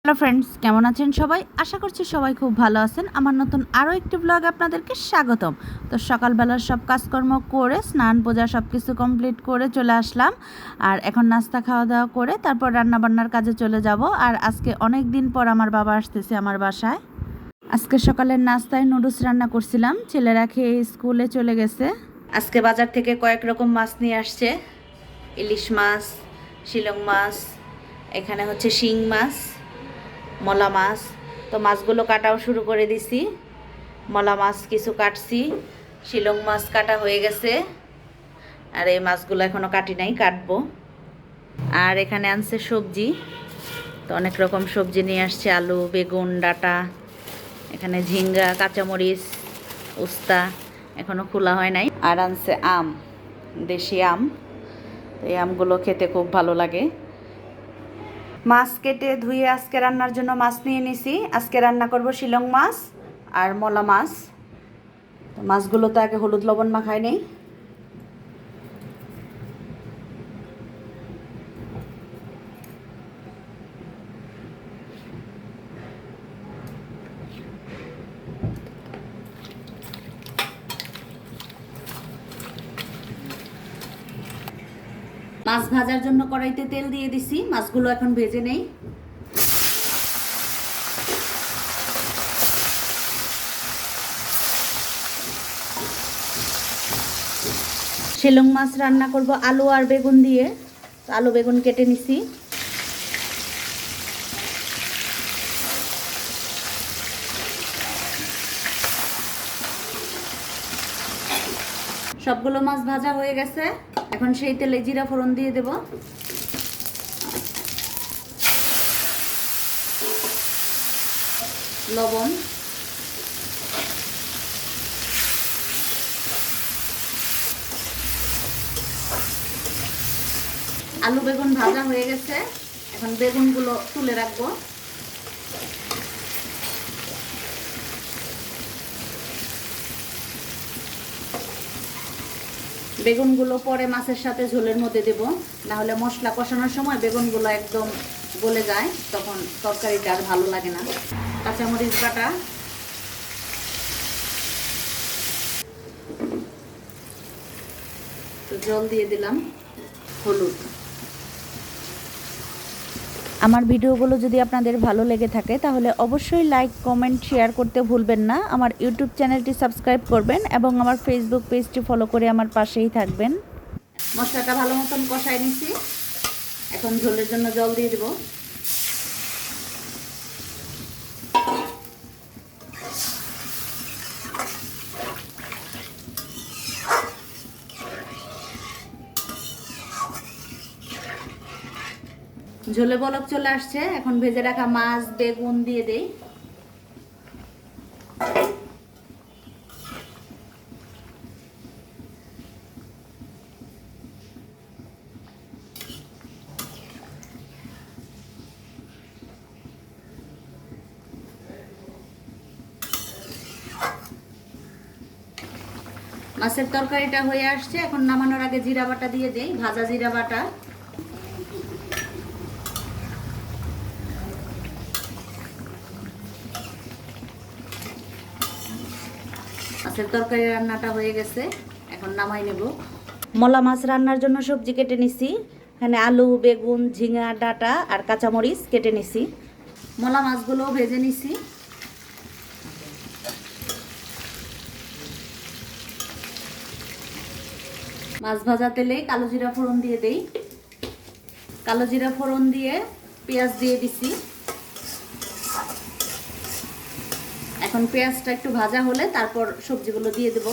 Hello friends, কেমন আছেন সবাই? আশা করছি সবাই খুব ভালো আছেন। আমার নতুন আরও একটি ব্লগে আপনাদেরকে স্বাগতম। তো সকালবেলার সব কাজকর্ম করে স্নান পূজা সব কিছু কমপ্লিট করে চলে আসলাম। আর এখন নাস্তা খাওয়া দাওয়া করে তারপর রান্নাবান্নার কাজে চলে যাব। আর আজকে অনেক দিন পর আমার বাবা আসতেছে আমার বাসায়। আজকে সকালের নাস্তায় নুডলস রান্না করছিলাম, ছেলেরা খেয়ে স্কুলে চলে গেছে। আজকে বাজার থেকে কয়েক রকম মাছ নিয়ে আসছে। ইলিশ মাছ, শিলং মাছ, এখানে হচ্ছে শিং মাছ, মলা মাছ। তো মাছগুলো কাটাও শুরু করে দিছি। মলা মাছ কিছু কাটছি, শিলং মাছ কাটা হয়ে গেছে, আর এই মাছগুলো এখনও কাটি নাই, কাটবো। আর এখানে আনছে সবজি, তো অনেক রকম সবজি নিয়ে আসছে, আলু, বেগুন, ডাঁটা, এখানে ঝিঙ্গা, কাঁচামরিচ, উস্তা, এখনও খোলা হয় নাই। আর আনছে আম, দেশি আম। এই আমগুলো খেতে খুব ভালো লাগে। মাছ কেটে ধুয়ে আজকে রান্নার জন্য মাছ নিয়ে নিছি। আজকে রান্না করব শিলং মাছ আর মলা মাছ। তো মাছগুলো তো আগে হলুদ লবণ মাখাই নেই। মাছ ভাজার জন্য কড়াইতে তেল দিয়ে দিছি, মাছগুলো এখন ভেজে নেই। শিলং মাছ রান্না করব আলু আর বেগুন দিয়ে। আলু বেগুন কেটে নিছি। সবগুলো মাছ ভাজা হয়ে গেছে, এখন সেই তেলে জিরা ফোড়ন দিয়ে দেব। লবণ, আলু বেগুন ভাজা হয়ে গেছে, এখন বেগুনগুলো তুলে রাখবো। বেগুনগুলো পরে মাছের সাথে ঝোলের মধ্যে দেব, না হলে মশলা কষানোর সময় বেগুনগুলো একদম গলে যায়, তখন তরকারিটা আর ভালো লাগে না। কাঁচামরিচ বাটা, তো জল দিয়ে দিলাম, হলুদ। আমার ভিডিওগুলো যদি আপনাদের ভালো লেগে থাকে তাহলে অবশ্যই লাইক, কমেন্ট, শেয়ার করতে ভুলবেন না। আমার ইউটিউব চ্যানেলটি সাবস্ক্রাইব করবেন এবং আমার ফেসবুক পেজটি ফলো করে আমার পাশেই থাকবেন। মশলাটা ভালো মতন কষাই নিছি, এখন ঝোলের জন্য জল দিয়ে দেব। ঝোলে বলক চলে আসছে, এখন ভেজে রাখা মাছ, বেগুন দিয়ে দেই। মাছের তরকারিটা হয়ে আসছে, এখন নামানোর আগে জিরা বাটা দিয়ে দেই, ভাজা জিরা বাটা। মাছের তরকারি রান্নাটা হয়ে গেছে, এখন নামাই নেব। মলা মাছ রান্নার জন্য সবজি কেটে নিছি, এখানে আলু, বেগুন, ঝিঙা, ডাঁটা আর কাঁচামরিচ কেটে নিছি। মলা মাছগুলো ভেজে নিছি। মাছ ভাজা তেলে কালো জিরা ফোড়ন দিয়ে দেই। কালো জিরা ফোড়ন দিয়ে পেঁয়াজ দিয়ে দিছি। এখন পেঁয়াজটা একটু ভাজা হলে তারপর সবজিগুলো দিয়ে দেব।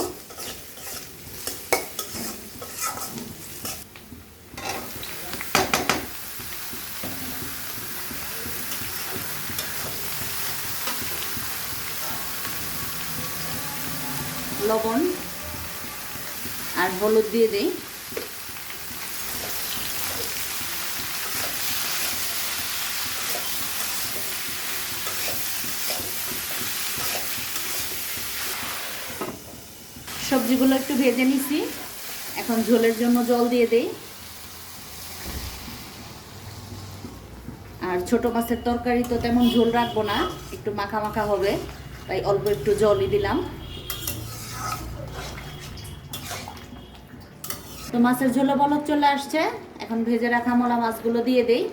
লবণ আর হলুদ দিয়ে দেই। সবজিগুলো একটু ভেজে নিছি, এখন ঝোলের জন্য জল দিয়ে দেই। আর ছোট মাছের তরকারি তো তেমন ঝোল রাখবো না, একটু মাখা মাখা হবে, তাই অল্প একটু জলই দিলাম। তো মাছের ঝোলে বলক চলে আসছে, এখন ভেজে রাখা মলা মাছগুলো দিয়ে দেই।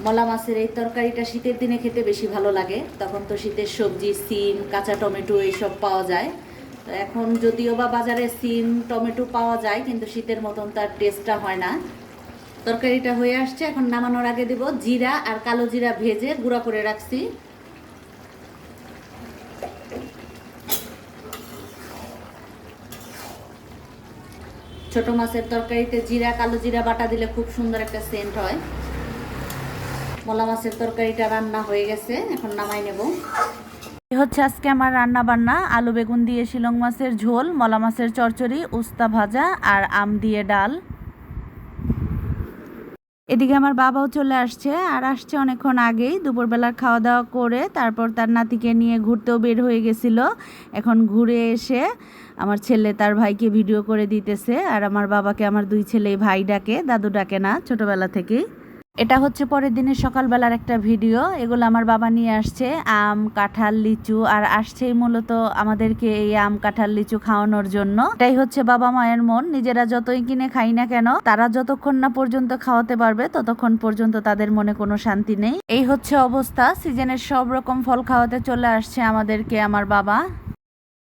মলা মাছের এই তরকারিটা শীতের দিনে খেতে বেশি ভালো লাগে, তখন তো শীতের সবজি সিম কাঁচা টমেটো এইসব পাওয়া যায়। তো এখন যদিও বা বাজারে সিম টমেটো পাওয়া যায়, কিন্তু শীতের মতন তার টেস্টটা হয় না। তরকারিটা হয়ে আসছে, এখন নামানোর আগে দেব জিরা আর কালো জিরা ভেজে গুঁড়া করে রাখছি। ছোট মাছের তরকারিতে জিরা কালো জিরা বাটা দিলে খুব সুন্দর একটা সেন্ট হয়। মলা মাছের তরকারিটা রান্না হয়ে গেছে, এখন নামাই নেব। হচ্ছে আজকে আমার রান্না বান্না, আলু বেগুন দিয়ে শিলং মাছের ঝোল, মলা মাছের চচ্চড়ি, উস্তা ভাজা আর আম দিয়ে ডাল। এদিকে আমার বাবাও চলে আসছে, আর আসছে অনেকক্ষণ আগেই। দুপুরবেলার খাওয়া দাওয়া করে তারপর তার নাতিকে নিয়ে ঘুরতেও বের হয়ে গেছিল। এখন ঘুরে এসে আমার ছেলে তার ভাইকে ভিডিও করে দিতেছে, আর আমার বাবাকে আমার দুই ছেলে ভাই ডাকে, দাদু ডাকে না ছোটবেলা থেকেই। এটা হচ্ছে পরের দিনের সকালবেলার একটা ভিডিও। এগুলো আমার বাবা নিয়ে আসছে, আম কাঁঠাল লিচু, আর আসছেই মূলত আমাদেরকে এই আম কাঁঠাল লিচু খাওয়ানোর জন্য। এটাই হচ্ছে বাবা মায়ের মন, নিজেরা যতই কিনে খাই না কেন, তারা যতক্ষণ না পর্যন্ত খাওয়াতে পারবে ততক্ষণ পর্যন্ত তাদের মনে কোনো শান্তি নেই। এই হচ্ছে অবস্থা, সিজনের সব রকম ফল খাওয়াতে চলে আসছে আমাদেরকে আমার বাবা।